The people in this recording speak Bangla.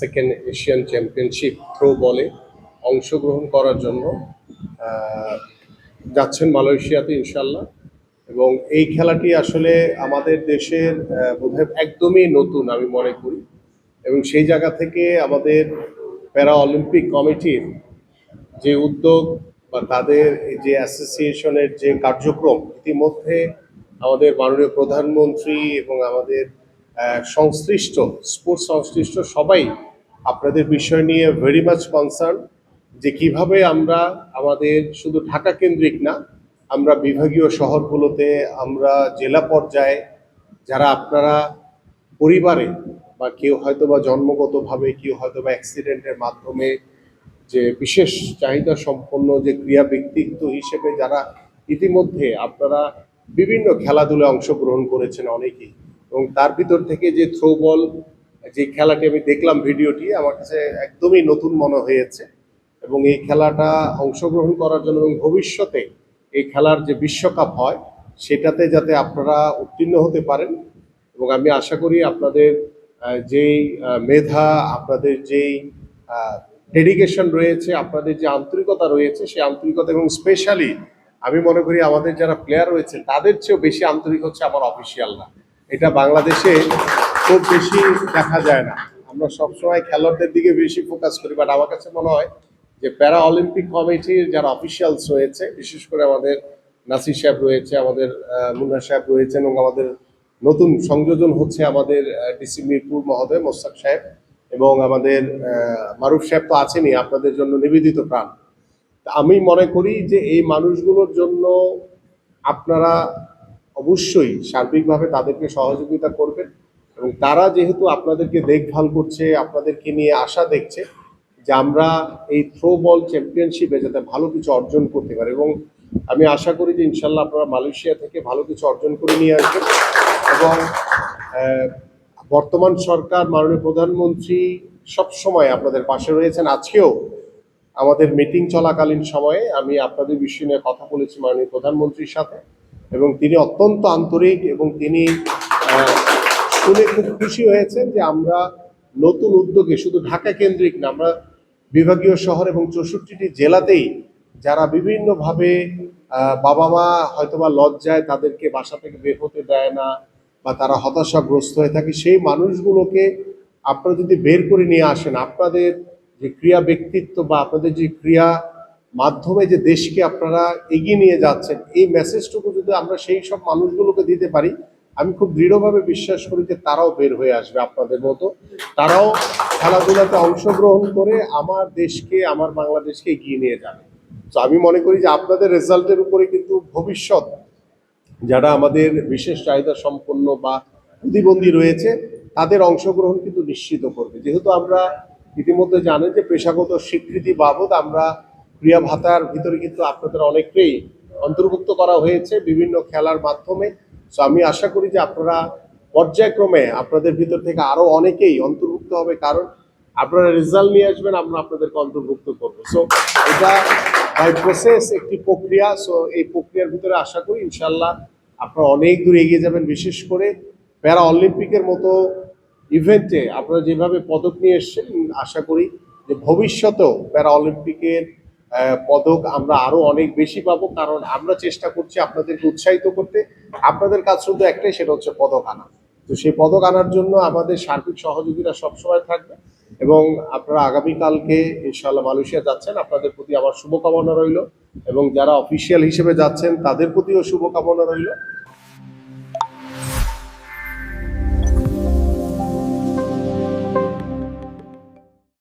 সেকেন্ড এশিয়ান চ্যাম্পিয়নশিপ থ্রো বলে অংশগ্রহণ করার জন্য যাচ্ছেন মালয়েশিয়াতে ইনশাল্লাহ। এবং এই খেলাটি আসলে আমাদের দেশের বোধহয় একদমই নতুন আমি মনে করি, এবং সেই জায়গা থেকে আমাদের প্যারা অলিম্পিক কমিটির যে উদ্যোগ বা তাদের এই যে অ্যাসোসিয়েশনের যে কার্যক্রম, ইতিমধ্যে আমাদের মাননীয় প্রধানমন্ত্রী এবং আমাদের সংশ্লিষ্ট স্পোর্টস সংশ্লিষ্ট সবাই আপনাদের বিষয় নিয়ে ভেরি মাচ কনসার্ন, যে কিভাবে আমরা আমাদের শুধু ঢাকা কেন্দ্রিক না, আমরা বিভাগীয় শহরগুলোতে, আমরা জেলা পর্যায়ে যারা আপনারা পরিবারে বা কেউ হয়তো বা জন্মগতভাবে, কেউ হয়তো বা অ্যাক্সিডেন্টের মাধ্যমে যে বিশেষ চাহিদা সম্পন্ন যে ক্রীড়া ব্যক্তিত্ব হিসেবে যারা ইতিমধ্যে আপনারা বিভিন্ন খেলাধুলায় অংশগ্রহণ করেছেন অনেকেই, এবং তার ভিতর থেকে যে থ্রো বল যে খেলাটি আমি দেখলাম ভিডিওটি, আমার কাছে একদমই নতুন মনে হয়েছে। এবং এই খেলাটা অংশগ্রহণ করার জন্য এবং ভবিষ্যতে এই খেলার যে বিশ্বকাপ হয় সেটাতে যাতে আপনারা উত্তীর্ণ হতে পারেন, এবং আমি আশা করি আপনাদের যেই মেধা, আপনাদের যেই ডেডিকেশন রয়েছে, আপনাদের যে আন্তরিকতা রয়েছে, সেই আন্তরিকতা, এবং স্পেশালি আমি মনে করি আমাদের যারা প্লেয়ার রয়েছে তাদের চেয়েও বেশি আন্তরিক হচ্ছে আমার অফিসিয়ালরা। এটা বাংলাদেশে খুব বেশি দেখা যায় না। আমরা সবসময় খেলোয়াড়দের দিকে বেশি ফোকাস করি, বাট আমার কাছে মনে হয় যে প্যারা অলিম্পিক কমিটির যারা অফিসিয়ালস রয়েছে, বিশেষ করে আমাদের নাসির সাহেব রয়েছে, আমাদের মুন্না সাহেব রয়েছেন, এবং আমাদের নতুন সংযোজন হচ্ছে আমাদের ডিসি মিরপুর মহোদয় মোস্তাক সাহেব, এবং আমাদের মারুফ সাহেব তো আছেনই আপনাদের জন্য নিবেদিত প্রাণ। আমি মনে করি যে এই মানুষগুলোর জন্য আপনারা অবশ্যই সার্বিকভাবে তাদেরকে সহযোগিতা করবেন, এবং তারা যেহেতু আপনাদেরকে দেখভাল করছে, আপনাদেরকে নিয়ে আশা দেখছে যে আমরা এই থ্রো বল চ্যাম্পিয়নশিপে যাতে ভালো কিছু অর্জন করতে পারি, এবং আমি আশা করি যে ইনশাল্লাহ আপনারা মালয়েশিয়া থেকে ভালো কিছু অর্জন করে নিয়ে আসবেন। এবং বর্তমান সরকার, মাননীয় প্রধানমন্ত্রী সবসময় আপনাদের পাশে রয়েছেন। আজকেও আমাদের মিটিং চলাকালীন সময়ে আমি আপনাদের বিষয় নিয়ে কথা বলেছি মাননীয় প্রধানমন্ত্রীর সাথে, এবং তিনি অত্যন্ত আন্তরিক, এবং তিনি শুনে খুব খুশি হয়েছেন যে আমরা নতুন উদ্যোগে শুধু ঢাকা কেন্দ্রিক না, আমরা বিভাগীয় শহর এবং 64টি জেলাতেই যারা বিভিন্নভাবে বাবা মা হয়তোবা লজ্জায় তাদেরকে বাসা থেকে বের হতে দেয় না, বা তারা হতাশাগ্রস্ত হয়ে থাকে, সেই মানুষগুলোকে আপনারা যদি বের করে নিয়ে আসেন, আপনাদের যে ক্রীড়া ব্যক্তিত্ব বা আপনাদের যে ক্রীড়া মাধ্যমে যে দেশকে আপনারা এগিয়ে নিয়ে যাচ্ছেন, এই মেসেজটুকু যদি আমরা সেই সব মানুষগুলোকে দিতে পারি, আমি খুব দৃঢ়ভাবে বিশ্বাস করি যে তারাও বের হয়ে আসবে আপনাদের মতো, তারাও খেলাধুলাতে অংশগ্রহণ করে আমার দেশকে, আমার বাংলাদেশকে এগিয়ে নিয়ে যাবে। তো আমি মনে করি যে আপনাদের রেজাল্টের উপরে কিন্তু ভবিষ্যৎ যারা আমাদের বিশেষ চাহিদা সম্পন্ন বা প্রতিবন্ধী রয়েছে তাদের অংশগ্রহণ কিন্তু নিশ্চিত করবে। যেহেতু আমরা ইতিমধ্যে জানেন যে পেশাগত স্বীকৃতি বাবদ আমরা ক্রীড়া ভাতার ভিতরে কিন্তু আপনাদের অনেককেই অন্তর্ভুক্ত করা হয়েছে বিভিন্ন খেলার মাধ্যমে। সো আমি আশা করি যে আপনারা পর্যায়ক্রমে আপনাদের ভিতর থেকে আরো অনেকেই অন্তর্ভুক্ত হবে, কারণ আপনারা রেজাল্ট নিয়ে আসবেন, আমরা আপনাদেরকে অন্তর্ভুক্ত করবো। সো এটা বাই প্রসেস একটি প্রক্রিয়া। সো এই প্রক্রিয়ার ভিতরে আশা করি ইনশাল্লাহ আপনারা অনেক দূর এগিয়ে যাবেন। বিশেষ করে প্যারা অলিম্পিকের মতো ইভেন্টে আপনারা যেভাবে পদক নিয়ে এসছেন, আশা করি যে ভবিষ্যতেও প্যারা অলিম্পিকের পদক আমরা আরো অনেক বেশি পাবো, কারণ আমরা চেষ্টা করছি আপনাদেরকে উৎসাহিত করতে। আপনাদের কাজ শুধু একটাই, সেটা হচ্ছে পদক আনা। তো সেই পদক আনার জন্য আমাদের সার্বিক সহযোগিতা সবসময় থাকবে, এবং আপনারা আগামীকালকে ইনশাআল্লাহ মালয়েশিয়া যাচ্ছেন, আপনাদের প্রতি আমার শুভকামনা রইল, এবং যারা অফিসিয়াল হিসেবে যাচ্ছেন তাদের প্রতিও শুভকামনা রইল।